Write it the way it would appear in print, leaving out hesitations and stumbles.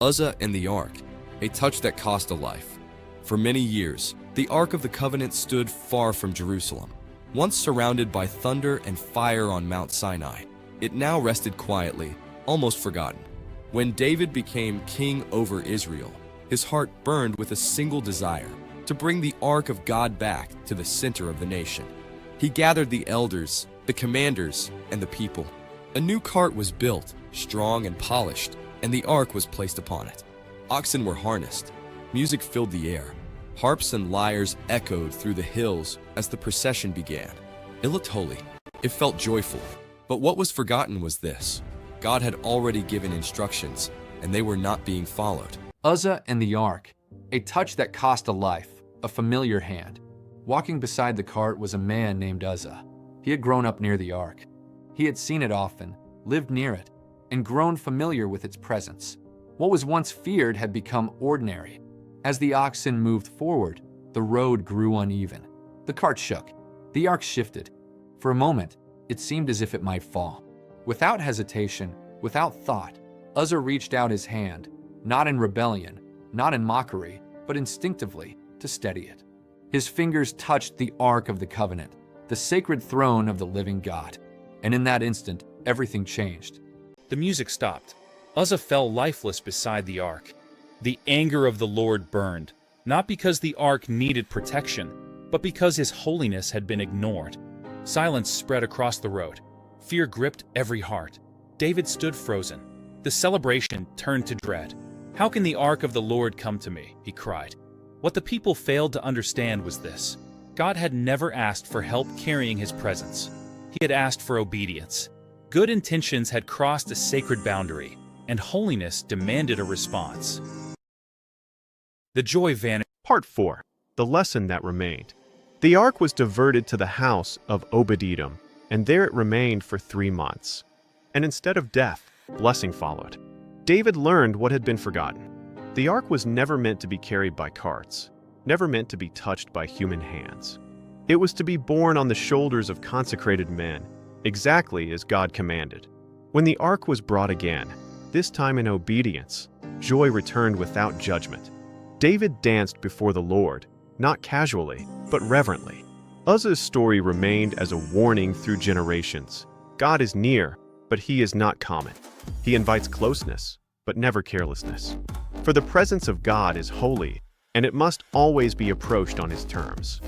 Uzzah and the Ark, a touch that cost a life. For many years, the Ark of the Covenant stood far from Jerusalem. Once surrounded by thunder and fire on Mount Sinai, it now rested quietly, almost forgotten. When David became king over Israel, his heart burned with a single desire: to bring the Ark of God back to the center of the nation. He gathered the elders, the commanders, and the people. A new cart was built, strong and polished, and the Ark was placed upon it. Oxen were harnessed. Music filled the air. Harps and lyres echoed through the hills as the procession began. It looked holy. It felt joyful. But what was forgotten was this: God had already given instructions, and they were not being followed. Uzzah and the Ark, a touch that cost a life, a familiar hand. Walking beside the cart was a man named Uzzah. He had grown up near the Ark. He had seen it often, lived near it, and grown familiar with its presence. What was once feared had become ordinary. As the oxen moved forward, the road grew uneven. The cart shook. The Ark shifted. For a moment, it seemed as if it might fall. Without hesitation, without thought, Uzzah reached out his hand, not in rebellion, not in mockery, but instinctively, to steady it. His fingers touched the Ark of the Covenant, the sacred throne of the living God. And in that instant, everything changed. The music stopped. Uzzah fell lifeless beside the Ark. The anger of the Lord burned, not because the Ark needed protection, but because his holiness had been ignored. Silence spread across the road. Fear gripped every heart. David stood frozen. The celebration turned to dread. "How can the Ark of the Lord come to me?" he cried. What the people failed to understand was this: God had never asked for help carrying his presence. He had asked for obedience. Good intentions had crossed a sacred boundary, and holiness demanded a response. The joy vanished. Part 4. The lesson that remained. The ark was diverted to the house of Obed-Edom, and there it remained for 3 months. And instead of death, blessing followed. David learned what had been forgotten. The ark was never meant to be carried by carts, never meant to be touched by human hands. It was to be borne on the shoulders of consecrated men, exactly as God commanded. When the ark was brought again, this time in obedience, joy returned without judgment. David danced before the Lord, not casually, but reverently. Uzzah's story remained as a warning through generations. God is near, but he is not common. He invites closeness, but never carelessness. For the presence of God is holy, and it must always be approached on his terms.